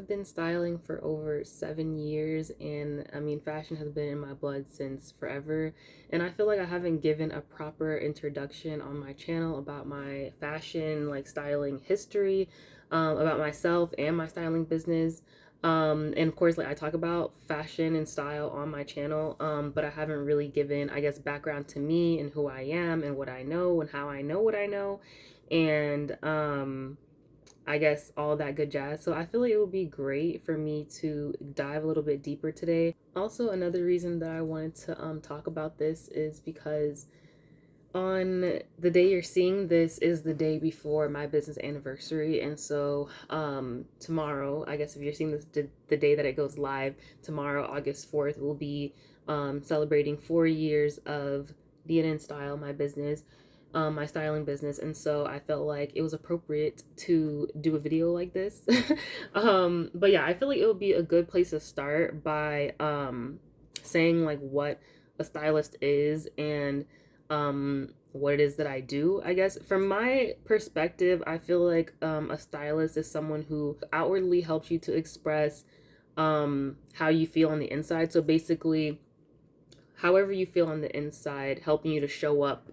been styling for over 7 years, and I mean, fashion has been in my blood since forever. And I feel like I haven't given a proper introduction on my channel about my fashion, like styling history, about myself and my styling business. And of course, like I talk about fashion and style on my channel, but I haven't really given, I guess, background to me and who I am and what I know and how I know what I know. And I guess all that good jazz. So I feel like it would be great for me to dive a little bit deeper today. Also, another reason that I wanted to talk about this is because on the day you're seeing this is the day before my business anniversary. And so tomorrow, I guess if you're seeing this the day that it goes live, tomorrow, August 4th, we'll be celebrating 4 years of DNN Style, my business, my styling business. And so I felt like it was appropriate to do a video like this. But yeah, I feel like it would be a good place to start by saying like what a stylist is and what it is that I do. I guess from my perspective, I feel like a stylist is someone who outwardly helps you to express how you feel on the inside. So basically, however you feel on the inside, helping you to show up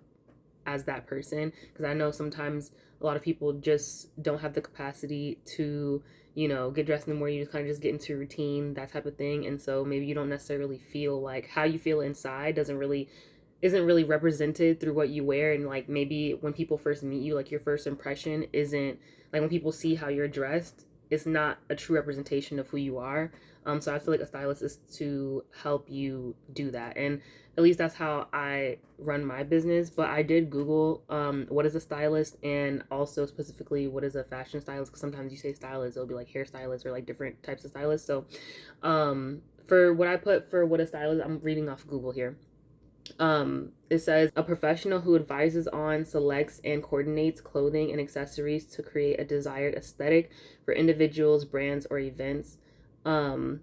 as that person. Because I know sometimes a lot of people just don't have the capacity to, you know, get dressed in the morning. You just kind of just get into routine, that type of thing. And so maybe you don't necessarily feel like how you feel inside isn't really represented through what you wear. And like maybe when people first meet you, like your first impression isn't like when people see how you're dressed, it's not a true representation of who you are. So I feel like a stylist is to help you do that. And at least that's how I run my business. But I did Google what is a stylist, and also specifically what is a fashion stylist, because sometimes you say stylist, it'll be like hairstylist or like different types of stylists. So for what I put for what a stylist, I'm reading off Google here. It says a professional who advises on, selects, and coordinates clothing and accessories to create a desired aesthetic for individuals, brands, or events. Um,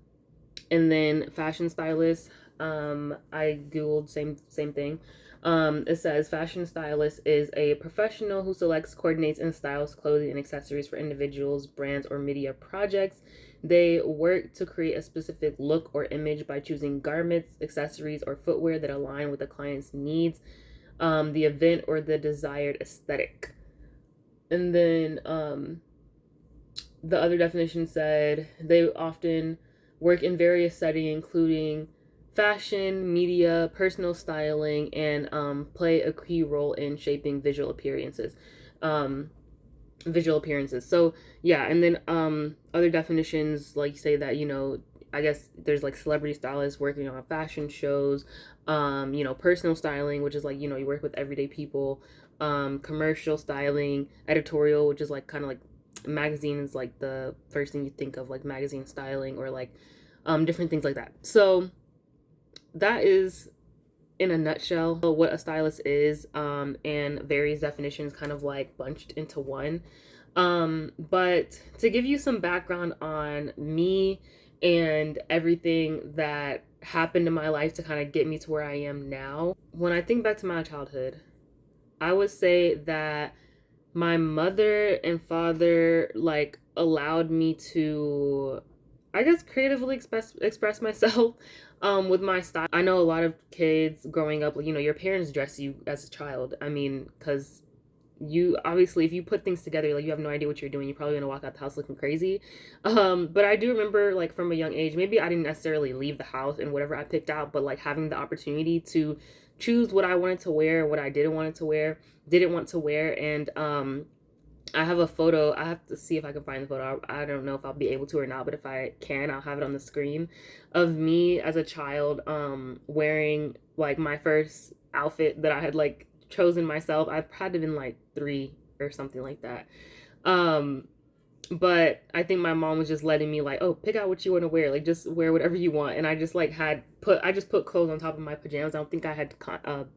and then fashion stylist. I googled same thing. It says fashion stylist is a professional who selects, coordinates, and styles clothing and accessories for individuals, brands, or media projects. They work to create a specific look or image by choosing garments, accessories, or footwear that align with the client's needs, the event, or the desired aesthetic. And then the other definition said they often work in various settings, including fashion, media, personal styling, and play a key role in shaping visual appearances. So yeah, and then other definitions like say that, you know, I guess there's like celebrity stylists working on fashion shows, you know, personal styling, which is like, you know, you work with everyday people, commercial styling, editorial, which is like kind of like magazines, like the first thing you think of, like magazine styling, or like different things like that. So that is in a nutshell what a stylist is, and various definitions kind of like bunched into one. But to give you some background on me and everything that happened in my life to kind of get me to where I am now, when I think back to my childhood, I would say that my mother and father like allowed me to, I guess, creatively express myself with my style. I know a lot of kids growing up, you know, your parents dress you as a child. I mean, because you obviously, if you put things together, like you have no idea what you're doing, you're probably gonna walk out the house looking crazy. But I do remember, like from a young age, maybe I didn't necessarily leave the house and whatever I picked out, but like having the opportunity to choose what I wanted to wear, what I didn't want to wear, and I have a photo. I have to see if I can find the photo. I don't know if I'll be able to or not, but if I can, I'll have it on the screen of me as a child, wearing like my first outfit that I had like chosen myself. I had to have been like 3 or something like that. But I think my mom was just letting me like, oh, pick out what you want to wear, like just wear whatever you want. And I just like I just put clothes on top of my pajamas. I don't think I had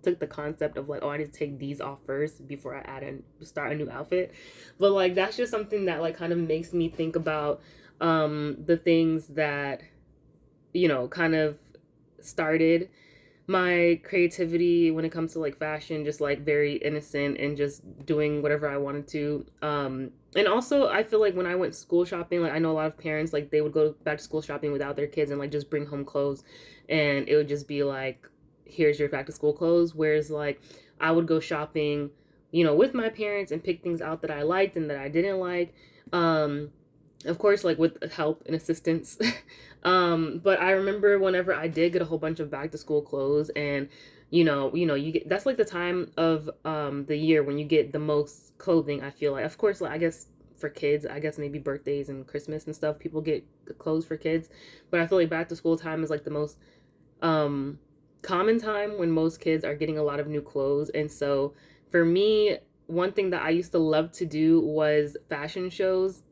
took the concept of like, oh, I need to take these off first before I add and start a new outfit. But like that's just something that like kind of makes me think about the things that, you know, kind of started my creativity when it comes to like fashion just like very innocent and just doing whatever I wanted to. And also I feel like when I went school shopping, like I know a lot of parents like they would go back to school shopping without their kids and like just bring home clothes, and it would just be like, here's your back to school clothes. Whereas like I would go shopping, with my parents and pick things out that I liked and that I didn't like. Um of course, like with help and assistance. But I remember whenever I did get a whole bunch of back to school clothes, and you get, that's like the time of the year when you get the most clothing. I feel like, of course, like I guess for kids, I guess maybe birthdays and Christmas and stuff, people get clothes for kids. But I feel like back to school time is like the most um common time when most kids are getting a lot of new clothes. And so for me, one thing that I used to love to do was fashion shows,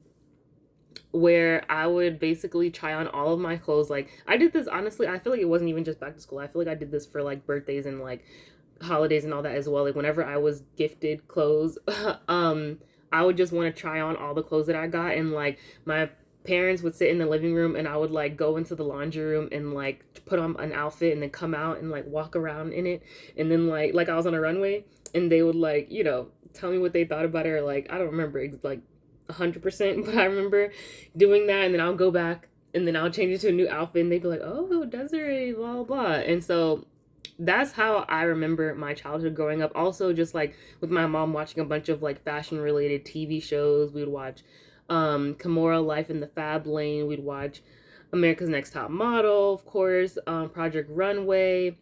where I would basically try on all of my clothes. Like I did this, honestly, I feel like it wasn't even just back to school. I feel like I did this for like birthdays and like holidays and all that as well. Like whenever I was gifted clothes, I would just want to try on all the clothes that I got, and like my parents would sit in the living room and I would like go into the laundry room and like put on an outfit and then come out and like walk around in it, and then like I was on a runway, and they would like, tell me what they thought about it, or like I don't remember like 100%, but I remember doing that, and then I'll go back and then I'll change it to a new outfit, and they'd be like, oh, Desiree, blah, blah. And so that's how I remember my childhood growing up. Also, just like with my mom watching a bunch of like fashion related TV shows. We would watch Kimora Life in the Fab Lane. We'd watch America's Next Top Model, of course, Project Runway,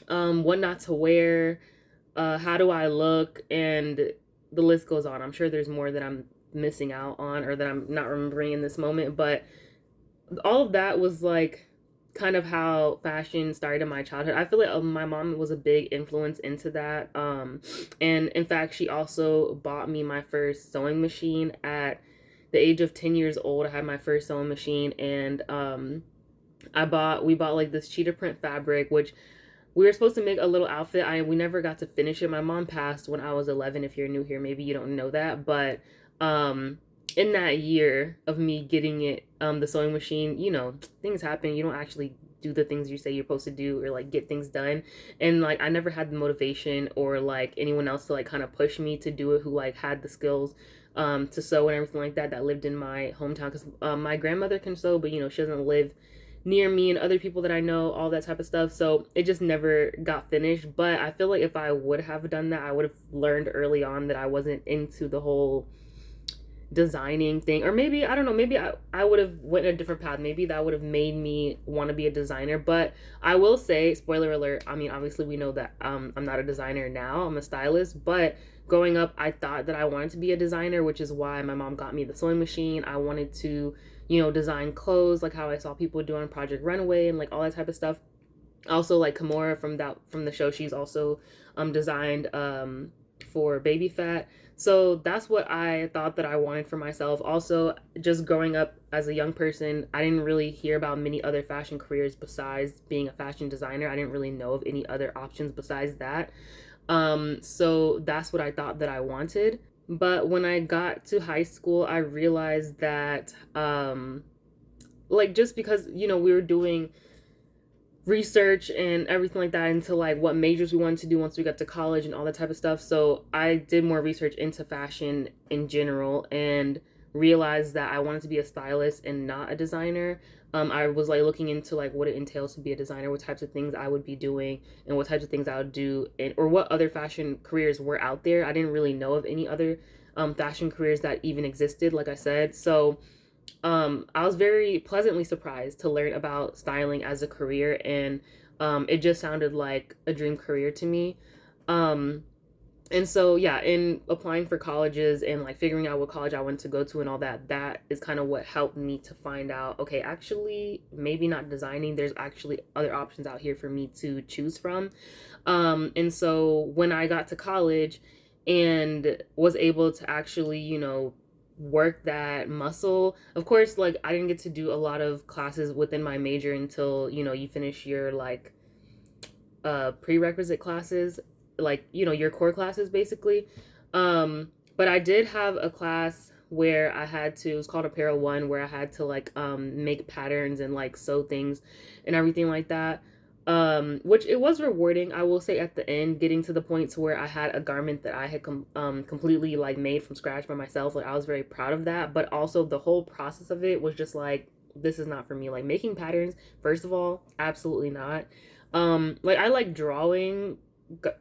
What Not to Wear, How Do I Look, and the list goes on. I'm sure there's more that I'm missing out on or that I'm not remembering in this moment, but all of that was like kind of how fashion started in my childhood. I feel like my mom was a big influence into that. And in fact, she also bought me my first sewing machine at the age of 10 years old. I had my first sewing machine, and we bought like this cheetah print fabric, which we were supposed to make a little outfit. We never got to finish it. My mom passed when I was 11. If you're new here, maybe you don't know that, but in that year of me getting it, the sewing machine, things happen. You don't actually do the things you say you're supposed to do, or like get things done. And like I never had the motivation or like anyone else to like kind of push me to do it, who like had the skills to sew and everything like that, that lived in my hometown, because my grandmother can sew, but she doesn't live near me, and other people that I know, all that type of stuff. So it just never got finished. But I feel like if I would have done that, I would have learned early on that I wasn't into the whole designing thing. Or maybe, I don't know, maybe I would have went a different path. Maybe that would have made me want to be a designer. But I will say, spoiler alert, I mean, obviously we know that I'm not a designer now, I'm a stylist. But growing up, I thought that I wanted to be a designer, which is why my mom got me the sewing machine. I wanted to design clothes, like how I saw people do on Project Runway and like all that type of stuff. Also, like Kimora from the show, she's also designed for Baby Fat. So that's what I thought that I wanted for myself. Also, just growing up as a young person, I didn't really hear about many other fashion careers besides being a fashion designer. I didn't really know of any other options besides that. So that's what I thought that I wanted. But when I got to high school, I realized that, like, just because, we were doing research and everything like that into like what majors we wanted to do once we got to college and all that type of stuff. So I did more research into fashion in general and realized that I wanted to be a stylist and not a designer. I was like looking into like what it entails to be a designer, what types of things I would be doing, and what types of things I would do, and or what other fashion careers were out there. I didn't really know of any other fashion careers that even existed, like I said. So I was very pleasantly surprised to learn about styling as a career, and it just sounded like a dream career to me. Um, and so, yeah, in applying for colleges and like figuring out what college I wanted to go to and all that, that is kind of what helped me to find out, okay, actually, maybe not designing, there's actually other options out here for me to choose from. And so when I got to college and was able to actually, work that muscle. Of course, like I didn't get to do a lot of classes within my major until, you finish your like prerequisite classes, like, your core classes basically. But I did have a class where I had to, it was called Apparel 1, where I had to like make patterns and like sew things and everything like that. Which it was rewarding, I will say, at the end, getting to the point to where I had a garment that I had completely like made from scratch by myself. Like I was very proud of that, but also the whole process of it was just like, this is not for me. Like making patterns, first of all, absolutely not. Like I like drawing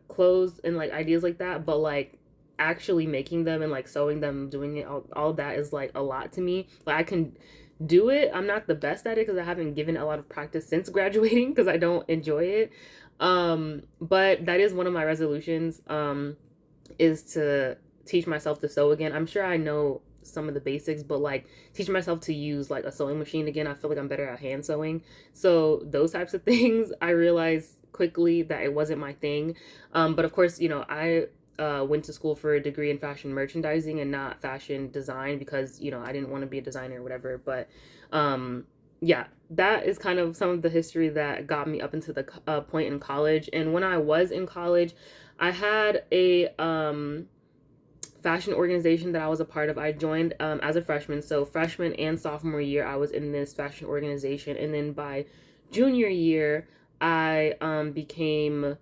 clothes and like ideas like that, but like actually making them and like sewing them, doing it, all that is like a lot to me. Like I can do it. I'm not the best at it because I haven't given a lot of practice since graduating because I don't enjoy it. But that is one of my resolutions, is to teach myself to sew again. I'm sure I know some of the basics, but like teaching myself to use like a sewing machine again. I feel like I'm better at hand sewing. So those types of things, I realized quickly that it wasn't my thing. But of course, I went to school for a degree in fashion merchandising and not fashion design because I didn't want to be a designer or whatever. But yeah, that is kind of some of the history that got me up into the point in college. And when I was in college, I had a fashion organization that I was a part of. I joined as a freshman. So freshman and sophomore year, I was in this fashion organization. And then by junior year, I became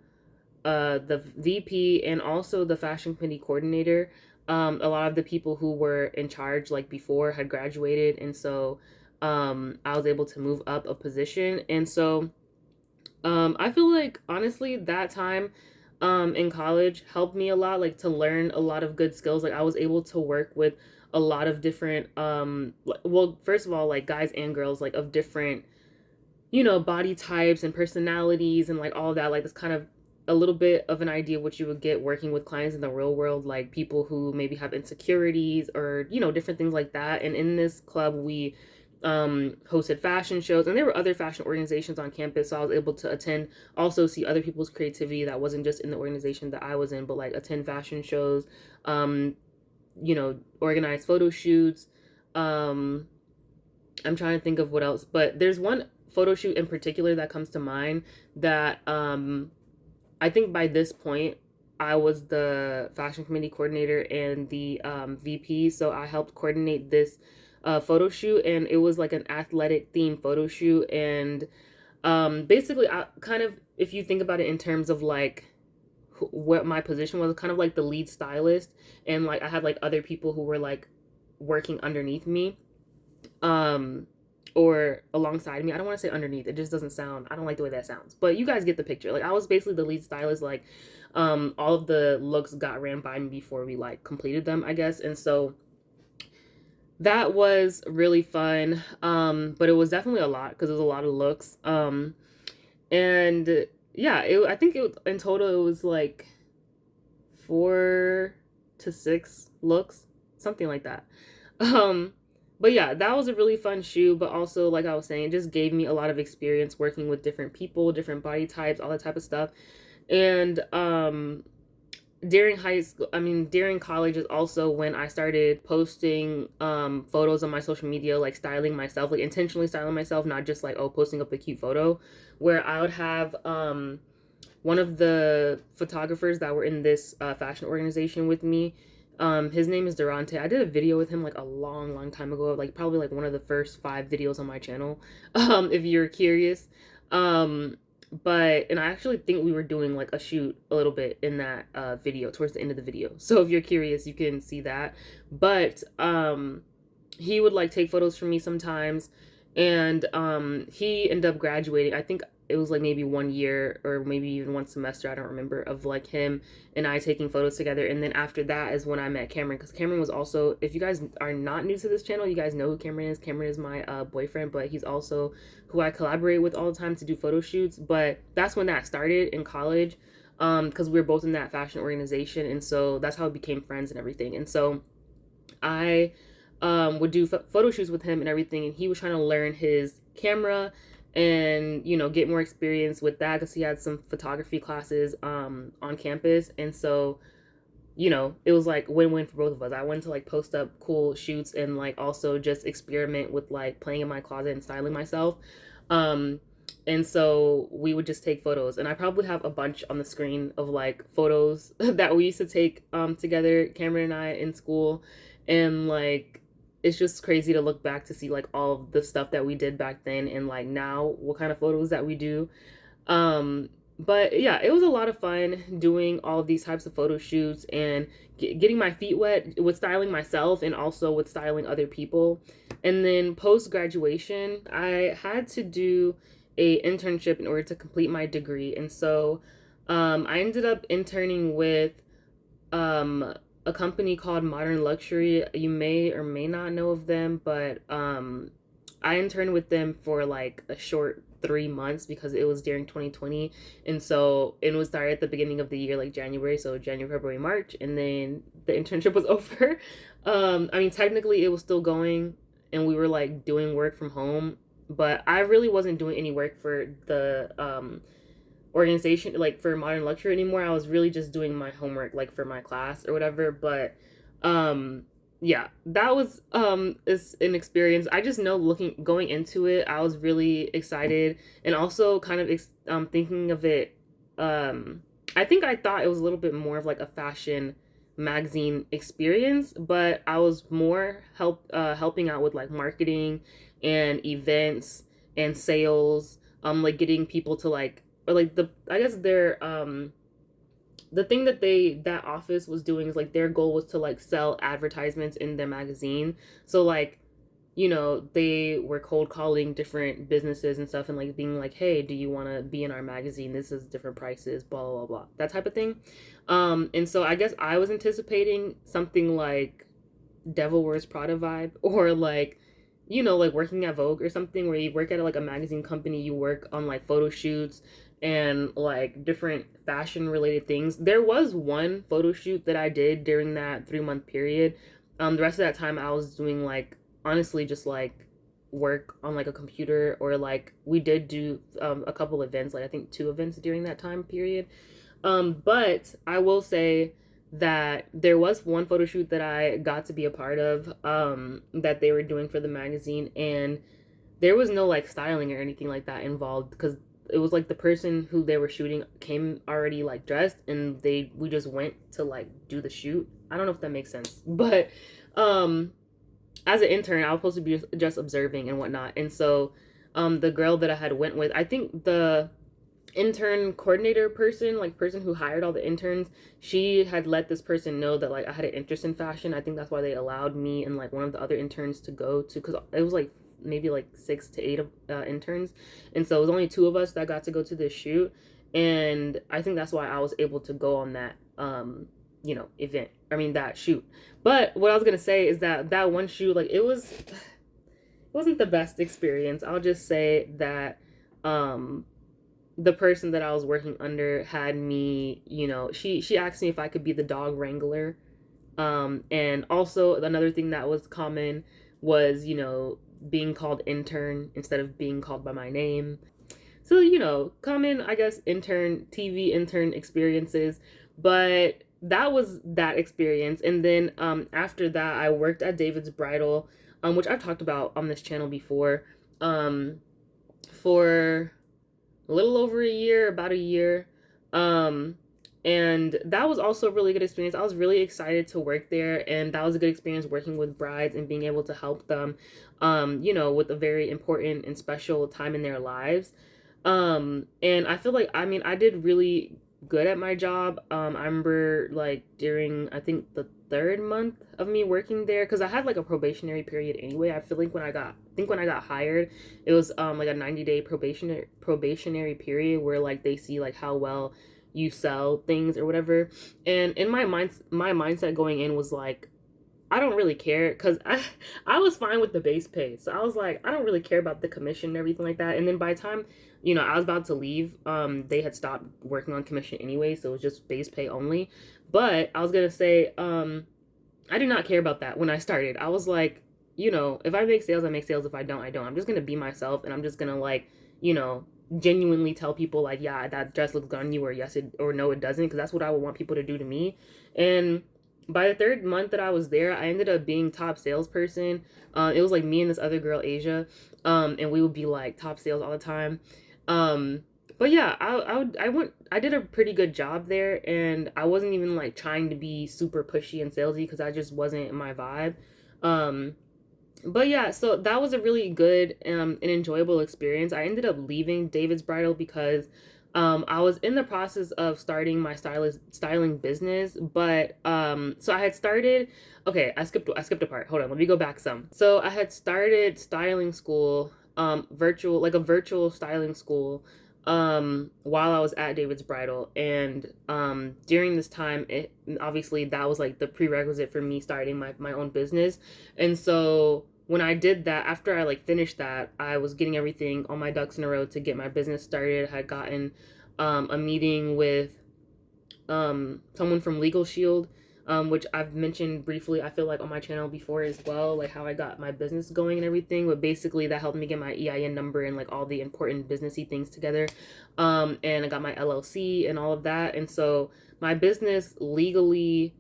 the VP and also the fashion committee coordinator. A lot of the people who were in charge like before had graduated. And so I was able to move up a position. And so I feel like honestly that time in college helped me a lot, like to learn a lot of good skills. Like I was able to work with a lot of different well, first of all, like guys and girls like of different body types and personalities and like all of that. Like this kind of a little bit of an idea of what you would get working with clients in the real world, like people who maybe have insecurities or different things like that. And in this club we hosted fashion shows, and there were other fashion organizations on campus, so I was able to attend, also see other people's creativity that wasn't just in the organization that I was in, but like attend fashion shows, organize photo shoots. I'm trying to think of what else, but there's one photo shoot in particular that comes to mind that I think by this point I was the fashion committee coordinator and the VP, so I helped coordinate this photo shoot, and it was like an athletic themed photo shoot. And basically, I kind of, if you think about it in terms of like what my position was, kind of like the lead stylist, and like I had like other people who were like working underneath me, or alongside me. I don't want to say underneath, it just doesn't sound, I don't like the way that sounds, but you guys get the picture. Like I was basically the lead stylist. Like all of the looks got ran by me before we like completed them, I guess. And so that was really fun. But it was definitely a lot because it was a lot of looks. And yeah, I think in total it was like 4 to 6 looks, something like that. But yeah, that was a really fun shoot. But also, like I was saying, it just gave me a lot of experience working with different people, different body types, all that type of stuff. And during college is also when I started posting photos on my social media, like styling myself, like intentionally styling myself, not just like, oh, posting up a cute photo, where I would have one of the photographers that were in this fashion organization with me. His name is Durante. I did a video with him like a long time ago, like probably like one of the first 5 videos on my channel, if you're curious. And I actually think we were doing like a shoot a little bit in that video towards the end of the video. So if you're curious, you can see that. But he would like take photos for me sometimes, and he ended up graduating. I think it was like maybe 1 year or maybe even 1 semester, I don't remember, of like him and I taking photos together. And then after that is when I met Cameron, because Cameron was also, if you guys are not new to this channel, you guys know who Cameron is. Cameron is my boyfriend, but he's also who I collaborate with all the time to do photo shoots. But that's when that started in college, because we were both in that fashion organization, and so that's how we became friends and everything. And so I would do photo shoots with him and everything, and he was trying to learn his camera and get more experience with that because he had some photography classes on campus. And so it was like win-win for both of us. I wanted to like post up cool shoots and like also just experiment with like playing in my closet and styling myself. And so we would just take photos, and I probably have a bunch on the screen of like photos that we used to take together, Cameron and I, in school. And like it's just crazy to look back to see like all of the stuff that we did back then and like now what kind of photos that we do. But yeah, it was a lot of fun doing all of these types of photo shoots and getting my feet wet with styling myself and also with styling other people. And then post graduation, I had to do a internship in order to complete my degree. And so I ended up interning with um, a company called Modern Luxury. You may or may not know of them, but I interned with them for like a short 3 months because it was during 2020. And so it was started at the beginning of the year, like January. So January, February, March. And then the internship was over. I mean, technically it was still going and we were like doing work from home, but I really wasn't doing any work for the organization, like for Modern Luxury anymore. I was really just doing my homework like for my class or whatever. But um yeah, that was is an experience. I just know looking going into it, I was really excited and also kind of thinking of it. I think I thought it was a little bit more of like a fashion magazine experience, but I was more helping out with like marketing and events and sales, like getting people to like, or like the, I guess their the thing that that office was doing is like their goal was to like sell advertisements in their magazine. So like, you know, they were cold calling different businesses and stuff and like being like, hey, do you want to be in our magazine? This is different prices, blah blah blah, that type of thing. And so I guess I was anticipating something like Devil Wears Prada vibe, or like, you know, like working at Vogue or something, where you work at like a magazine company, you work on like photo shoots and like different fashion related things. There was one photo shoot that I did during that 3 month period. The rest of that time I was doing like, honestly, just like work on like a computer, or like we did do a couple events, like I think 2 events during that time period. But I will say that there was one photo shoot that I got to be a part of, that they were doing for the magazine, and there was no like styling or anything like that involved, because it was like the person who they were shooting came already like dressed, and we just went to like do the shoot. I don't know if that makes sense, but um as an intern, I was supposed to be just observing and whatnot. And so the girl that I had went with, I think the intern coordinator person, like person who hired all the interns, she had let this person know that like I had an interest in fashion. I think that's why they allowed me and like one of the other interns to go to, because it was like maybe like 6 to 8 interns, and so it was only 2 of us that got to go to this shoot. And I think that's why I was able to go on that you know, event, I mean that shoot. But what I was gonna say is that that one shoot, like it wasn't the best experience. I'll just say that the person that I was working under had me, you know, she asked me if I could be the dog wrangler. And also another thing that was common was, you know, being called intern instead of being called by my name. So, you know, common, I guess, TV intern experiences. But that was that experience. And then after that, I worked at David's Bridal, which I've talked about on this channel before, for a little over a year, about a year. And that was also a really good experience. I was really excited to work there, and that was a good experience working with brides and being able to help them, you know, with a very important and special time in their lives. And I feel like, I mean, I did really good at my job. I remember like during, I think the 3rd month of me working there, because I had like a probationary period anyway. I feel like when I got hired, it was like a 90-day probationary period where like they see like how well you sell things or whatever. And in my mindset going in was like, I don't really care, because I was fine with the base pay. So I was like, I don't really care about the commission and everything like that. And then by the time, you know, I was about to leave, they had stopped working on commission anyway, so it was just base pay only. But I was gonna say, I did not care about that when I started. I was like, you know, if I make sales, I make sales. If I don't, I don't. I'm just gonna be myself, and I'm just gonna like, you know, genuinely tell people like, yeah, that dress looks good on you, or yes it, or no it doesn't, because that's what I would want people to do to me. And by the 3rd month that I was there, I ended up being top salesperson. It was like me and this other girl, Asia, and we would be like top sales all the time. But yeah, I did a pretty good job there, and I wasn't even like trying to be super pushy and salesy, because I just wasn't my vibe. But yeah, so that was a really good and enjoyable experience. I ended up leaving David's Bridal because I was in the process of starting my styling business, but so I had started. Okay, I skipped a part. Hold on, let me go back some. So I had started styling school, virtual, like a virtual styling school, while I was at David's Bridal, and during this time, it obviously that was like the prerequisite for me starting my own business, and so when I did that, after I like finished that, I was getting everything, all my ducks in a row to get my business started. I had gotten a meeting with someone from Legal Shield, which I've mentioned briefly, I feel like on my channel before as well, like how I got my business going and everything. But basically, that helped me get my EIN number and like all the important businessy things together. And I got my LLC and all of that. And so my business legally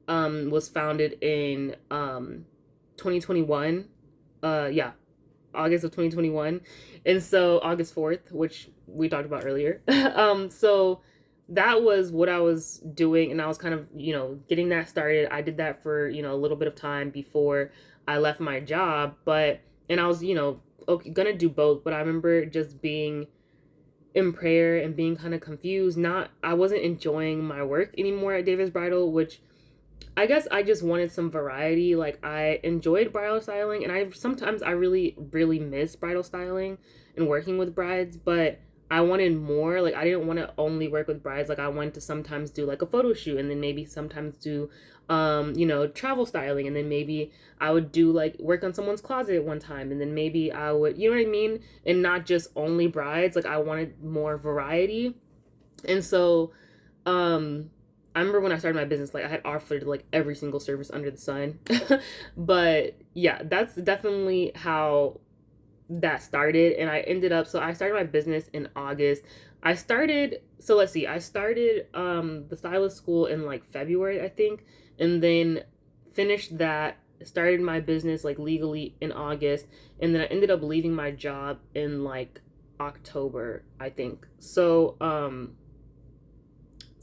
was founded in 2021. Yeah, August of 2021. And so August 4th, which we talked about earlier. So that was what I was doing, and I was kind of, getting that started. I did that for, a little bit of time before I left my job, but and I was, okay, gonna do both, but I remember just being in prayer and being kind of confused. Not I wasn't enjoying my work anymore at David's Bridal, which I guess I just wanted some variety. Like I enjoyed bridal styling, and I really really miss bridal styling and working with brides, but I wanted more. Like I didn't want to only work with brides. Like I wanted to sometimes do like a photo shoot, and then maybe sometimes do travel styling, and then maybe I would do like work on someone's closet one time, and then maybe I would, you know what I mean? And not just only brides. Like I wanted more variety. And so I remember when I started my business, like I had offered like every single service under the sun. But yeah, that's definitely how that started. And I ended up, so I started my business in August. I started the stylist school in like February, I think, and then finished that, started my business like legally in August, and then I ended up leaving my job in like October, I think. So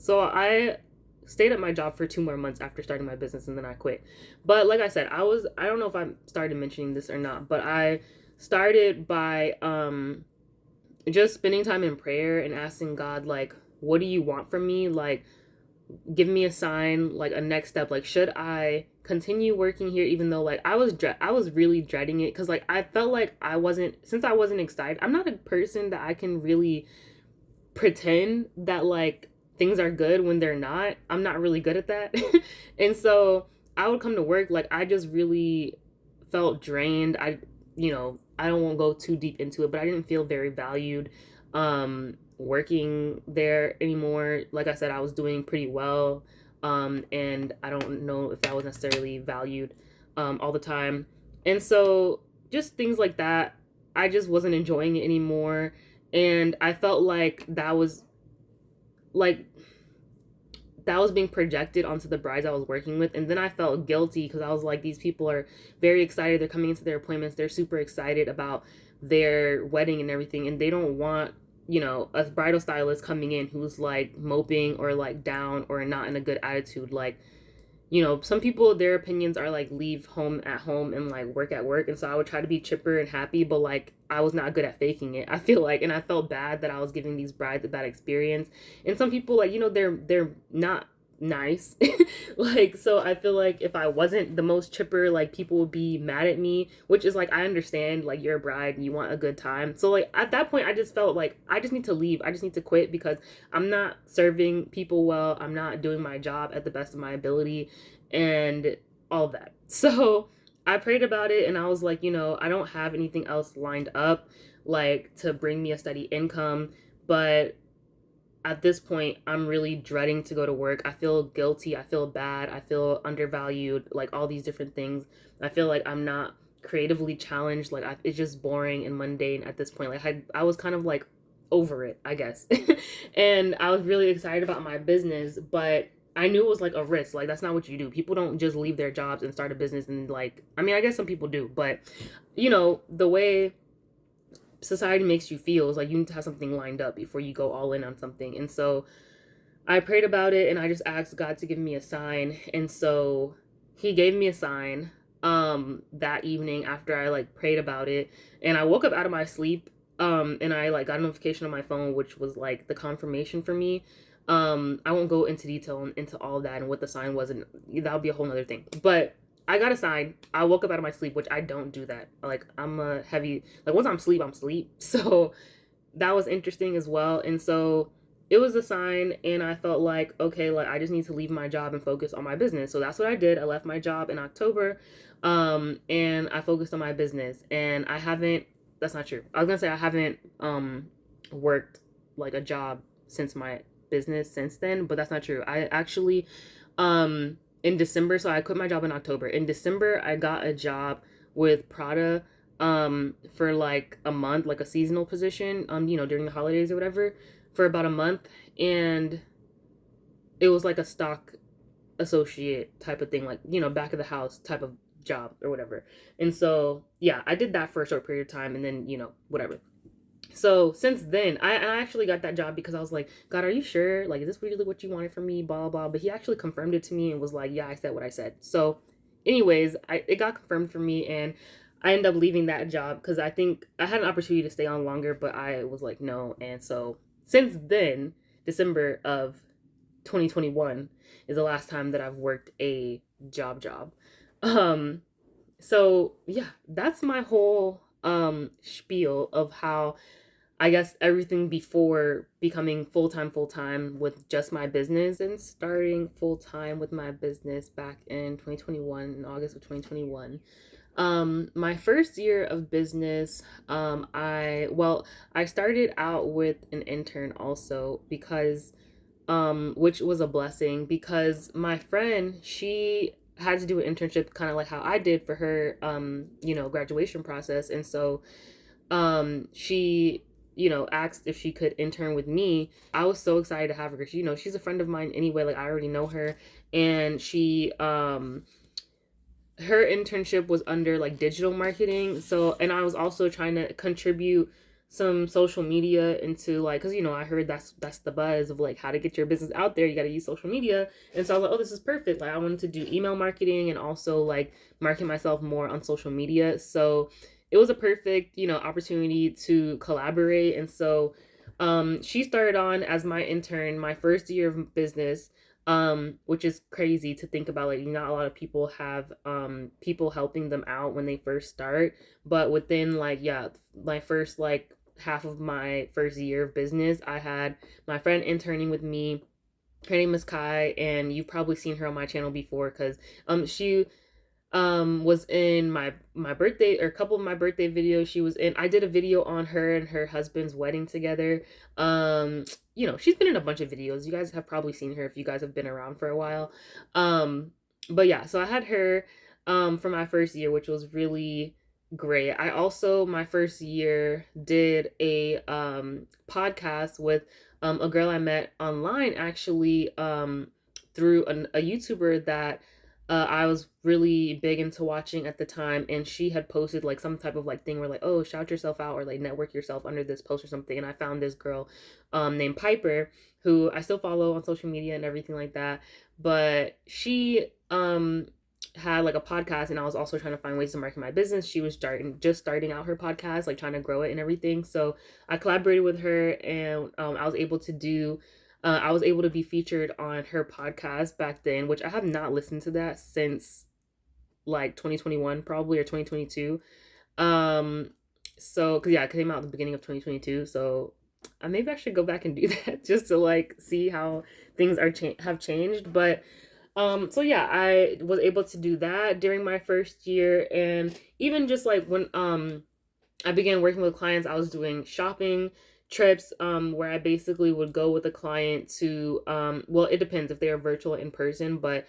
I stayed at my job for 2 more months after starting my business, and then I quit. But like I said, I don't know if I started mentioning this or not, but I started by just spending time in prayer and asking God, like, what do you want from me? Like, give me a sign, like a next step. Like, should I continue working here even though like I was really dreading it, cuz like I felt like I wasn't excited. I'm not a person that I can really pretend that like things are good when they're not. I'm not really good at that. And so I would come to work like I just really felt drained. I don't want to go too deep into it, but I didn't feel very valued working there anymore. Like I said, I was doing pretty well, and I don't know if I was necessarily valued all the time. And so just things like that, I just wasn't enjoying it anymore. And I felt like that was being projected onto the brides I was working with. And then I felt guilty because I was like, these people are very excited. They're coming into their appointments. They're super excited about their wedding and everything. And they don't want, a bridal stylist coming in who's like moping or like down or not in a good attitude. Like, some people, their opinions are like leave home at home and like work at work. And so I would try to be chipper and happy, but like I was not good at faking it, I feel like. And I felt bad that I was giving these brides a bad experience. And some people, like, they're not nice. Like, so I feel like if I wasn't the most chipper, like people would be mad at me, which is like, I understand, like you're a bride and you want a good time. So like at that point I just felt like I just need to leave. I just need to quit because I'm not serving people well. I'm not doing my job at the best of my ability and all that. So I prayed about it, and I was like, I don't have anything else lined up like to bring me a steady income, but at this point, I'm really dreading to go to work. I feel guilty. I feel bad. I feel undervalued, like all these different things. I feel like I'm not creatively challenged. Like it's just boring and mundane at this point. Like I was kind of like over it, I guess. And I was really excited about my business, but I knew it was like a risk. Like that's not what you do. People don't just leave their jobs and start a business and like, I mean, I guess some people do, but the way society makes you feel is like you need to have something lined up before you go all in on something. And so I prayed about it, and I just asked God to give me a sign. And so he gave me a sign that evening after I like prayed about it. And I woke up out of my sleep and I like got a notification on my phone, which was like the confirmation for me. I won't go into detail into all that and what the sign was, and that would be a whole nother thing. But I got a sign. I woke up out of my sleep, which I don't do that. Like I'm a heavy, like once I'm asleep, I'm asleep. So that was interesting as well. And so it was a sign, and I felt like, okay, like I just need to leave my job and focus on my business. So that's what I did. I left my job in October, and I focused on my business. And I haven't, that's not true. I was gonna say I haven't worked like a job since my business since then, but that's not true. I actually in December, so I quit my job in October. In December, I got a job with Prada for like a month, like a seasonal position, during the holidays or whatever, for about a month. And it was like a stock associate type of thing, like, back of the house type of job or whatever. And so yeah, I did that for a short period of time, and then whatever. So since then, I actually got that job because I was like, God, are you sure? Like, is this really what you wanted from me? Blah, blah. But he actually confirmed it to me and was like, yeah, I said what I said. So anyways, it got confirmed for me, and I ended up leaving that job because I think I had an opportunity to stay on longer, but I was like, no. And so since then, December of 2021 is the last time that I've worked a job. Um, so yeah, that's my whole spiel of how I guess everything before becoming full time with just my business, and starting full time with my business back in 2021, in August of 2021. My first year of business, I started out with an intern also, because which was a blessing, because my friend, she had to do an internship kind of like how I did for her graduation process. And so she asked if she could intern with me. I was so excited to have her because she's a friend of mine anyway, like I already know her. And she her internship was under like digital marketing. So, and I was also trying to contribute some social media into, like, because I heard that's the buzz of like how to get your business out there, you got to use social media. And so I was like, oh, this is perfect. Like I wanted to do email marketing and also like market myself more on social media. So it was a perfect opportunity to collaborate. And so she started on as my intern my first year of business, which is crazy to think about. Like, not a lot of people have people helping them out when they first start. But within like, yeah, my first like half of my first year of business, I had my friend interning with me. Her name is Kai, and you've probably seen her on my channel before, because she was in my birthday, or a couple of my birthday videos. She was in, I did a video on her and her husband's wedding together. She's been in a bunch of videos. You guys have probably seen her if you guys have been around for a while. But yeah, so I had her for my first year, which was really great. I also, my first year, did a podcast with a girl I met online, actually, through a YouTuber that I was really big into watching at the time. And she had posted like some type of like thing where like, oh, shout yourself out or like network yourself under this post or something. And I found this girl named Piper, who I still follow on social media and everything like that. But she had like a podcast, and I was also trying to find ways to market my business. She was starting out her podcast, like trying to grow it and everything. So I collaborated with her, and I was able to be featured on her podcast back then, which I have not listened to that since like 2021 probably, or 2022. So, cause yeah, it came out at the beginning of 2022. So maybe I should go back and do that just to like see how things have changed. But so yeah, I was able to do that during my first year. And even just like when I began working with clients, I was doing shopping trips, where I basically would go with a client to well, it depends if they are virtual or in person, but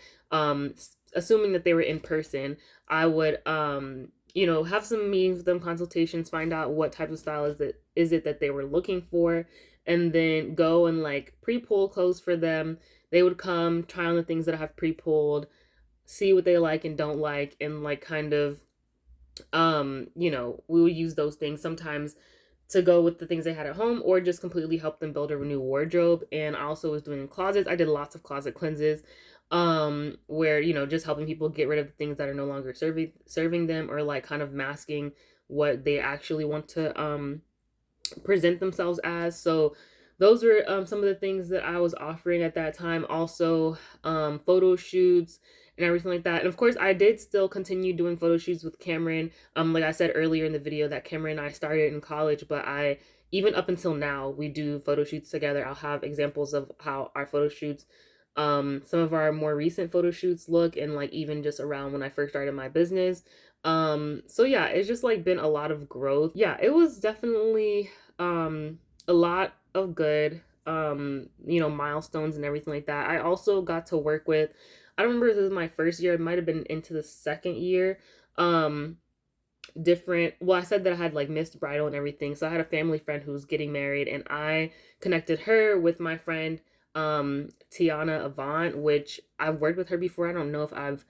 assuming that they were in person, I would have some meetings with them, consultations, find out what type of style is it that they were looking for, and then go and like pre-pull clothes for them. They would come try on the things that I have pre-pulled, see what they like and don't like, and like kind of we would use those things sometimes to go with the things they had at home, or just completely help them build a new wardrobe. And I also was doing closets. I did lots of closet cleanses, where just helping people get rid of the things that are no longer serving them, or like kind of masking what they actually want to present themselves as. So those were some of the things that I was offering at that time. Also, photo shoots and everything like that. And of course, I did still continue doing photo shoots with Cameron. Like I said earlier in the video, that Cameron and I started in college, but I even up until now we do photo shoots together. I'll have examples of how our photo shoots, some of our more recent photo shoots look, and like even just around when I first started my business. So yeah, it's just like been a lot of growth. Yeah, it was definitely a lot of good milestones and everything like that. I also got to work with, I don't remember if this was my first year, it might have been into the second year. Different, well, I said that I had like missed bridal and everything, so I had a family friend who was getting married, and I connected her with my friend Tiana Avant, which I've worked with her before. I don't know if I've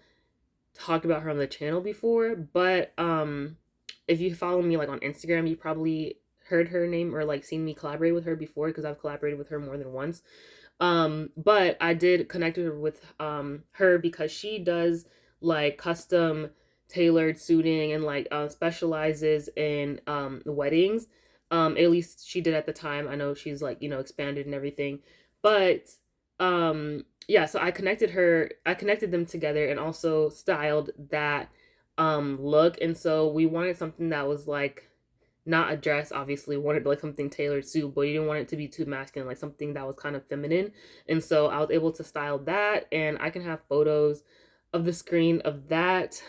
talked about her on the channel before, but if you follow me like on Instagram, you probably heard her name or like seen me collaborate with her before, because I've collaborated with her more than once. But I did connect her with her because she does like custom tailored suiting and like specializes in weddings. At least she did at the time. I know she's like, expanded and everything. But yeah, so I connected them together and also styled that look. And so we wanted something that was like not a dress, obviously wanted like something tailored suit, but you didn't want it to be too masculine, like something that was kind of feminine. And so I was able to style that, and I can have photos of the screen of that.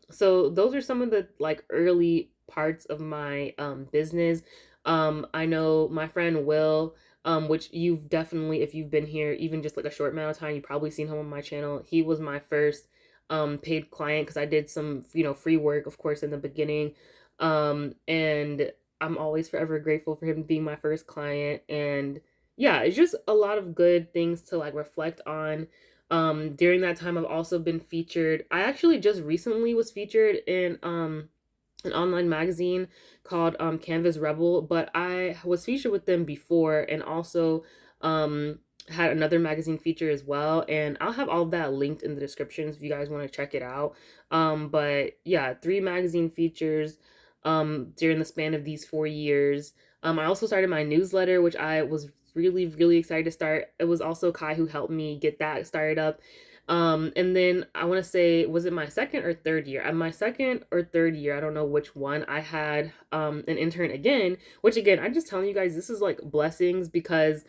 So those are some of the like early parts of my business. I know my friend Will, which you've definitely, if you've been here even just like a short amount of time, you've probably seen him on my channel. He was my first paid client, because I did some free work, of course, in the beginning. And I'm always forever grateful for him being my first client. And yeah, it's just a lot of good things to like reflect on. During that time, I've also been featured. I actually just recently was featured in an online magazine called Canvas Rebel, but I was featured with them before, and also had another magazine feature as well. And I'll have all of that linked in the descriptions if you guys want to check it out. But yeah, 3 magazine features during the span of these 4 years. I also started my newsletter, which I was really, really excited to start. It was also Kai who helped me get that started up. And then I want to say, was it my second or third year? At my second or third year, I don't know which one, I had an intern again, which again, I'm just telling you guys, this is like blessings, because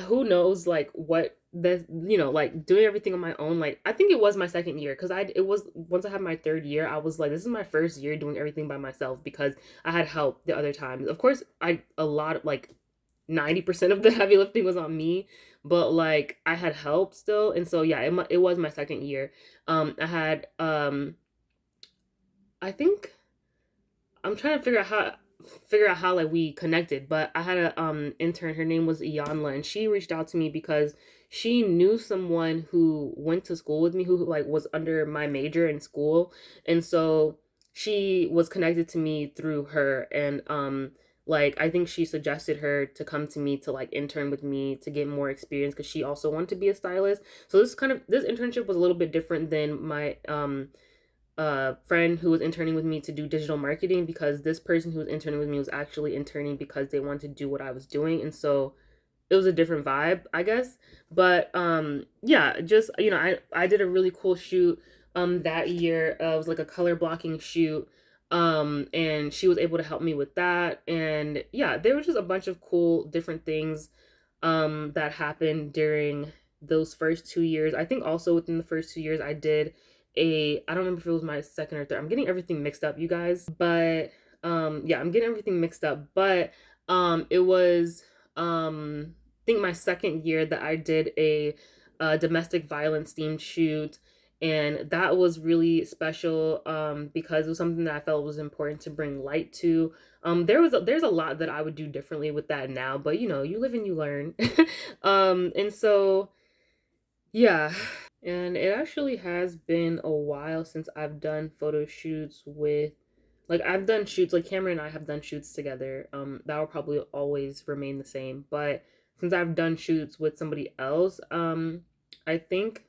who knows like what the like doing everything on my own. Like I think it was my second year, because it was once I had my third year, I was like, this is my first year doing everything by myself, because I had help the other times. Of course, a lot of like 90% of the heavy lifting was on me, but like I had help still. And so yeah, it was my second year. I had I think I'm trying to figure out how like we connected, but I had a intern, her name was Iyanla, and she reached out to me because she knew someone who went to school with me, who like was under my major in school. And so she was connected to me through her. And like I think she suggested her to come to me to like intern with me to get more experience, because she also wanted to be a stylist. So this internship was a little bit different than my friend who was interning with me to do digital marketing, because this person who was interning with me was actually interning because they wanted to do what I was doing. And so it was a different vibe, I guess. But yeah, just I did a really cool shoot that year. It was like a color blocking shoot. And she was able to help me with that. And yeah, there was just a bunch of cool different things that happened during those first 2 years. I think also within the first 2 years I did I don't remember if it was my second or third. I'm getting everything mixed up, you guys. But yeah, I'm getting everything mixed up. But it was I think my second year that I did a domestic violence themed shoot. And that was really special because it was something that I felt was important to bring light to. There's a lot that I would do differently with that now, but you live and you learn. And so yeah. And it actually has been a while since I've done photo shoots with, like, I've done shoots, like Cameron and I have done shoots together. That will probably always remain the same. But since I've done shoots with somebody else, I think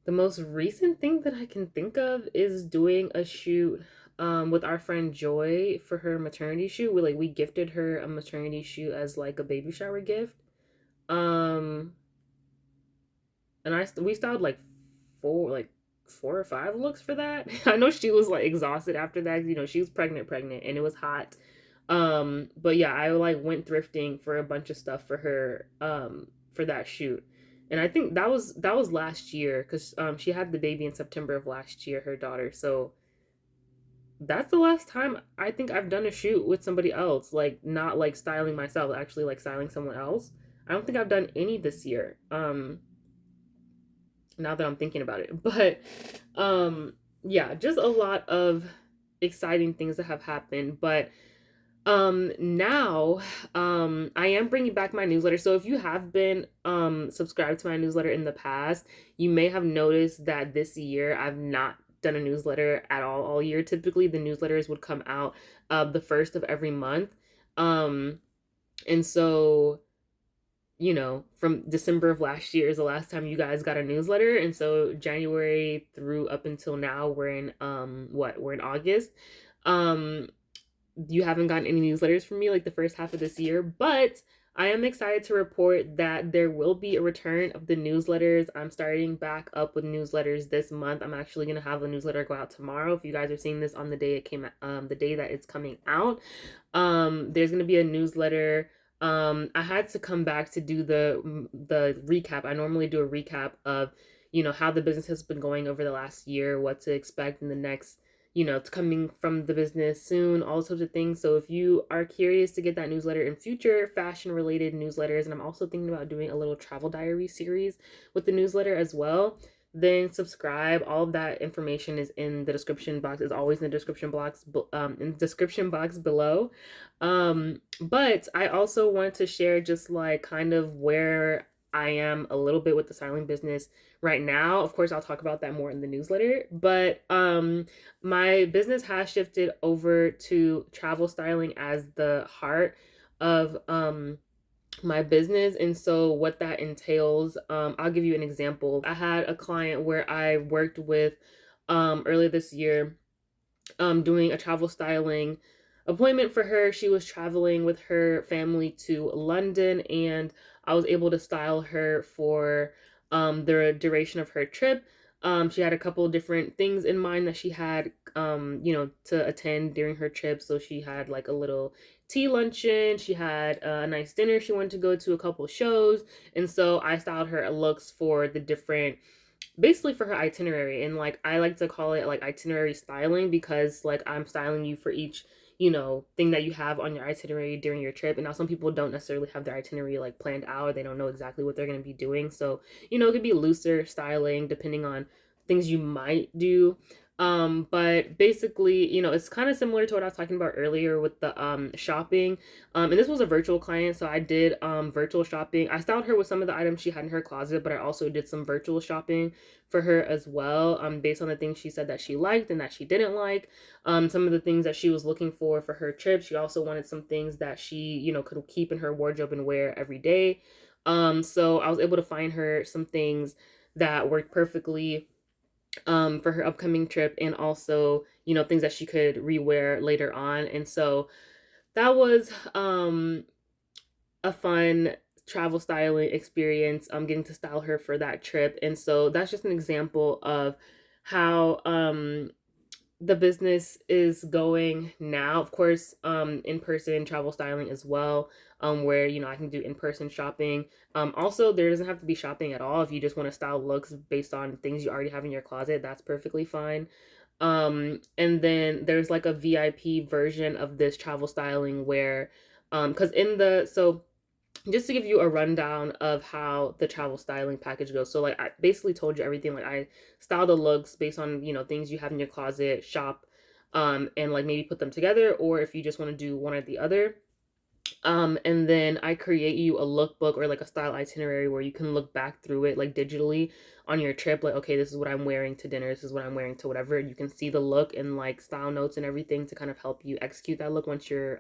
the most recent thing that I can think of is doing a shoot with our friend Joy for her maternity shoot. We gifted her a maternity shoot as like a baby shower gift. Um, and we styled like four, 4 or 5 looks for that. I know she was like exhausted after that. You know, she was pregnant, and it was hot. But yeah, I like went thrifting for a bunch of stuff for her for that shoot. And I think that was last year because she had the baby in September of last year, her daughter. So that's the last time I think I've done a shoot with somebody else, like not like styling myself, actually like styling someone else. I don't think I've done any this year. Now that I'm thinking about it. But yeah, just a lot of exciting things that have happened. But now I am bringing back my newsletter. So if you have been subscribed to my newsletter in the past, you may have noticed that this year I've not done a newsletter at all year. Typically the newsletters would come out the first of every month. And so, you know, from December of last year is the last time you guys got a newsletter. And so January through up until now, we're in we're in August. You haven't gotten any newsletters from me like the first half of this year, but I am excited to report that there will be a return of the newsletters. I'm starting back up with newsletters this month. I'm actually going to have a newsletter go out tomorrow. If you guys are seeing this on the day it came the day that it's coming out, there's going to be a newsletter. I had to come back to do the recap. I normally do a recap of, you know, how the business has been going over the last year, what to expect in the next, you know, it's coming from the business soon, all sorts of things. So if you are curious to get that newsletter in future fashion related newsletters, and I'm also thinking about doing a little travel diary series with the newsletter as well, then subscribe. All of that information is in the description box, is always in the description box, in the description box below. But I also want to share just like kind of where I am a little bit with the styling business right now. Of course, I'll talk about that more in the newsletter, but my business has shifted over to travel styling as the heart of my business. And so what that entails, I'll give you an example. I had a client where I worked with earlier this year, doing a travel styling appointment for her. She was traveling with her family to London, and I was able to style her for the duration of her trip. She had a couple of different things in mind that she had, you know, to attend during her trip. So she had like a little tea luncheon. She had a nice dinner. She wanted to go to a couple shows. And so I styled her looks for the different, basically for her itinerary. And like I like to call it like itinerary styling, because like I'm styling you for each, you know, thing that you have on your itinerary during your trip. And now some people don't necessarily have their itinerary like planned out, or they don't know exactly what they're going to be doing. So, you know, it could be looser styling depending on things you might do. But basically, you know, it's kind of similar to what I was talking about earlier with the shopping. And this was a virtual client, so I did virtual shopping. I styled her with some of the items she had in her closet, but I also did some virtual shopping for her as well, based on the things she said that she liked and that she didn't like. Some of the things that she was looking for her trip. She also wanted some things that she, you know, could keep in her wardrobe and wear every day. So I was able to find her some things that worked perfectly for her upcoming trip, and also, you know, things that she could rewear later on. And so that was a fun travel styling experience, getting to style her for that trip. And so that's just an example of how the business is going now. Of course, in-person travel styling as well, where, you know, I can do in-person shopping. Also, there doesn't have to be shopping at all. If you just want to style looks based on things you already have in your closet, that's perfectly fine. And then there's like a VIP version of this travel styling where, because so just to give you a rundown of how the travel styling package goes. So like I basically told you everything. Like I style the looks based on, you know, things you have in your closet, shop, and like maybe put them together, or if you just want to do one or the other. And then I create you a lookbook or like a style itinerary where you can look back through it like digitally on your trip. Like, okay, this is what I'm wearing to dinner. This is what I'm wearing to whatever. You can see the look and like style notes and everything to kind of help you execute that look once you're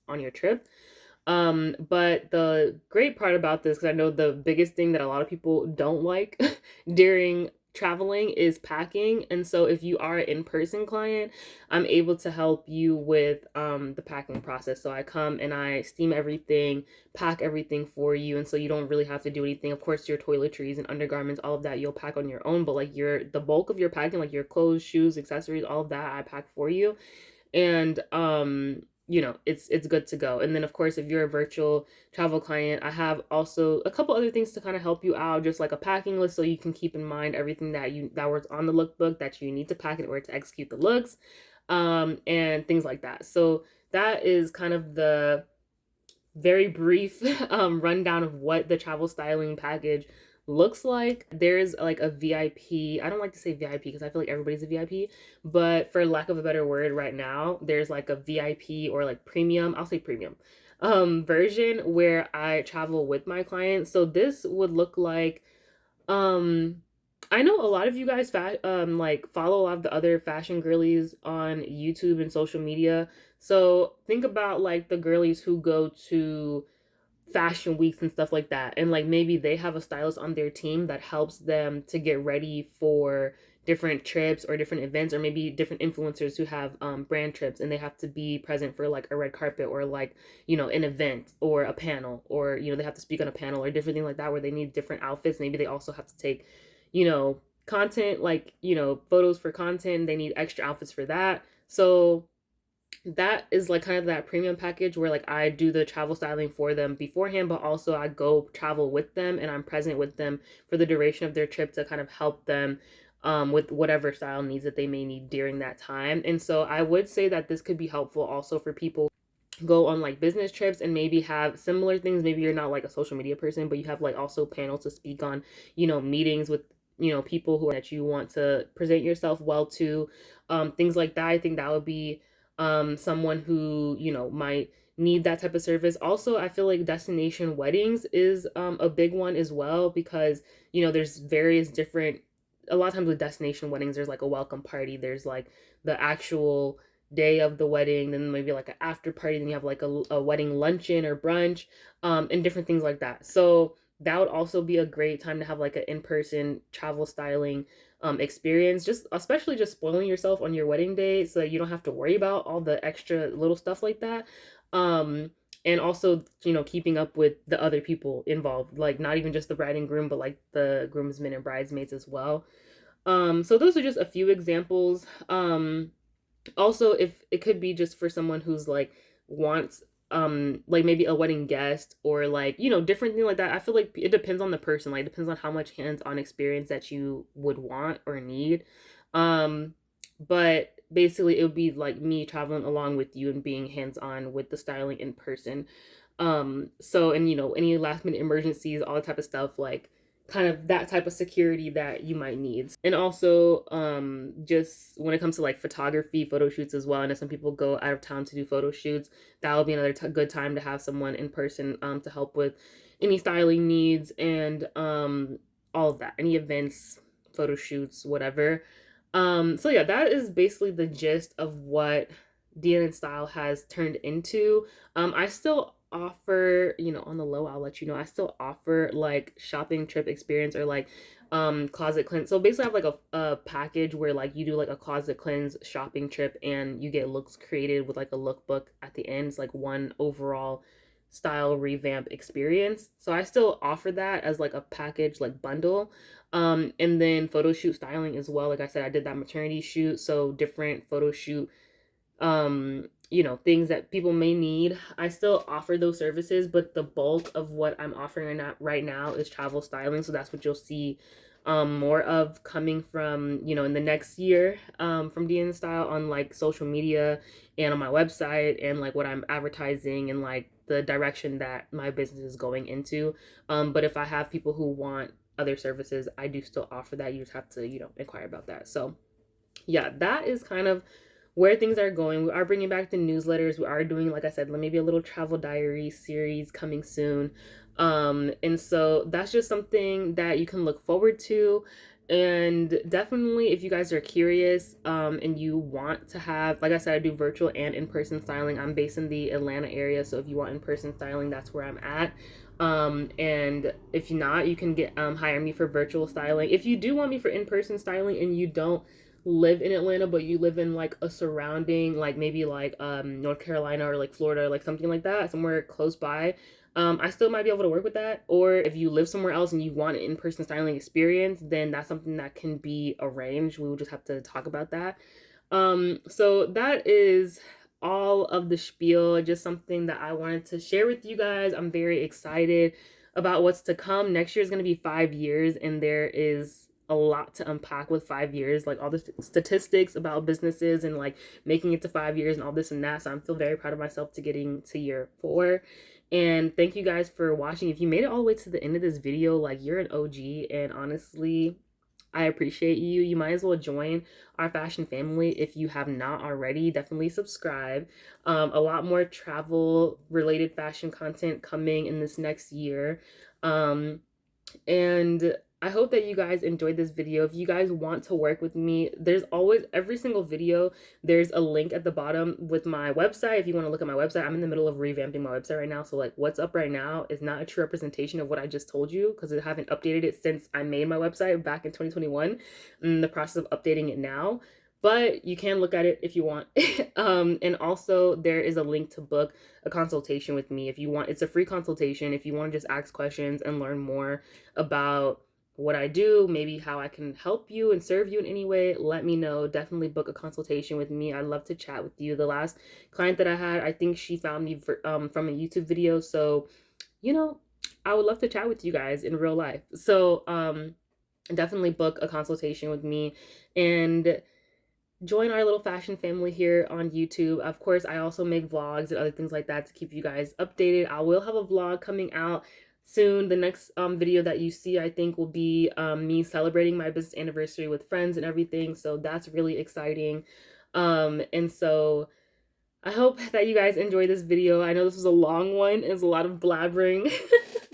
on your trip. But the great part about this, because I know the biggest thing that a lot of people don't like during traveling is packing. And so if you are an in-person client, I'm able to help you with the packing process. So I come and I steam everything, pack everything for you, and so you don't really have to do anything. Of course, your toiletries and undergarments, all of that you'll pack on your own, but like the bulk of your packing, like your clothes, shoes, accessories, all of that I pack for you. And it's good to go. And then of course, if you're a virtual travel client, I have also a couple other things to kind of help you out, just like a packing list so you can keep in mind everything that was on the lookbook that you need to pack in order to execute the looks, and things like that. So that is kind of the very brief rundown of what the travel styling package looks like. There's like a VIP. I don't like to say VIP because I feel like everybody's a VIP, but for lack of a better word, right now, there's like a VIP or like premium, I'll say premium, version where I travel with my clients. So this would look like, um, I know a lot of you guys like follow a lot of the other fashion girlies on YouTube and social media. So think about like the girlies who go to fashion weeks and stuff like that, and like maybe they have a stylist on their team that helps them to get ready for different trips or different events, or maybe different influencers who have brand trips and they have to be present for like a red carpet or like an event or a panel, or they have to speak on a panel or different things like that where they need different outfits. Maybe they also have to take content, like photos for content. They need extra outfits for that. So that is like kind of that premium package where like I do the travel styling for them beforehand, but also I go travel with them and I'm present with them for the duration of their trip to kind of help them with whatever style needs that they may need during that time. And so I would say that this could be helpful also for people go on like business trips and maybe have similar things. Maybe you're not like a social media person, but you have like also panels to speak on, meetings with, people who that you want to present yourself well to, things like that. I think that would be someone who, might need that type of service. Also, I feel like destination weddings is a big one as well, because, there's various different, a lot of times with destination weddings, there's like a welcome party, there's like the actual day of the wedding, then maybe like an after party, then you have like a wedding luncheon or brunch, and different things like that. So that would also be a great time to have like an in-person travel styling experience, just especially just spoiling yourself on your wedding day so that you don't have to worry about all the extra little stuff like that. And also, keeping up with the other people involved, like not even just the bride and groom, but like the groomsmen and bridesmaids as well. So those are just a few examples. Also, if it could be just for someone who's like wants like maybe a wedding guest, or like different thing like that. I feel like it depends on the person, like it depends on how much hands-on experience that you would want or need. But basically it would be like me traveling along with you and being hands-on with the styling in person. So, and any last minute emergencies, all that type of stuff, like kind of that type of security that you might need. And also, just when it comes to like photography, photo shoots as well. I know some people go out of town to do photo shoots. That will be another good time to have someone in person to help with any styling needs, and all of that, any events, photo shoots, whatever. So yeah, that is basically the gist of what DN Style has turned into. I still offer, on the low, I'll let you know, I still offer like shopping trip experience, or like closet cleanse. So basically I have like a package where like you do like a closet cleanse shopping trip and you get looks created with like a lookbook at the end. It's like one overall style revamp experience. So I still offer that as like a package, like bundle. And then photo shoot styling as well. Like I said, I did that maternity shoot, so different photo shoot things that people may need. I still offer those services, but the bulk of what I'm offering right now is travel styling. So that's what you'll see more of coming from, in the next year, from DN Style on like social media and on my website, and like what I'm advertising and like the direction that my business is going into. But if I have people who want other services, I do still offer that. You just have to, inquire about that. So yeah, that is kind of where things are going. We are bringing back the newsletters. We are doing, like I said, maybe a little travel diary series coming soon. And so that's just something that you can look forward to. And definitely, if you guys are curious and you want to have, like I said, I do virtual and in-person styling. I'm based in the Atlanta area, so if you want in-person styling, that's where I'm at. And if you're not, you can get hire me for virtual styling. If you do want me for in-person styling and you don't live in Atlanta, but you live in like a surrounding, like maybe like North Carolina or like Florida, like something like that, somewhere close by, I still might be able to work with that. Or if you live somewhere else and you want an in-person styling experience, then that's something that can be arranged. We will just have to talk about that. So that is all of the spiel, just something that I wanted to share with you guys. I'm very excited about what's to come. Next year is going to be 5 years, and there is a lot to unpack with 5 years, like all the statistics about businesses and like making it to 5 years and all this and that. So I'm feel very proud of myself to getting to year 4. And thank you guys for watching. If you made it all the way to the end of this video, like, you're an OG, and honestly, I appreciate you. You might as well join our fashion family if you have not already. Definitely subscribe. A lot more travel related fashion content coming in this next year. And I hope that you guys enjoyed this video. If you guys want to work with me, there's always, every single video, there's a link at the bottom with my website. If you want to look at my website, I'm in the middle of revamping my website right now. So like what's up right now is not a true representation of what I just told you, because I haven't updated it since I made my website back in 2021. I'm in the process of updating it now. But you can look at it if you want. And also there is a link to book a consultation with me if you want. It's a free consultation if you want to just ask questions and learn more about what I do, maybe how I can help you and serve you in any way. Let me know. Definitely book a consultation with me. I'd love to chat with you. The last client that I had, I think she found me from a YouTube video. So, you know, I would love to chat with you guys in real life. So definitely book a consultation with me and join our little fashion family here on YouTube. Of course, I also make vlogs and other things like that to keep you guys updated. I will have a vlog coming out soon. The next video that you see, I think, will be me celebrating my business anniversary with friends and everything. So that's really exciting. And so I hope that you guys enjoyed this video. I know this was a long one. It's a lot of blabbering,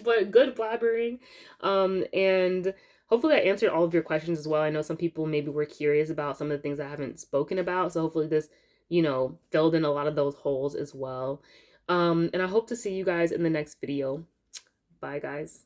but good blabbering. And hopefully I answered all of your questions as well. I know some people maybe were curious about some of the things I haven't spoken about. So hopefully this, filled in a lot of those holes as well. And I hope to see you guys in the next video. Bye, guys.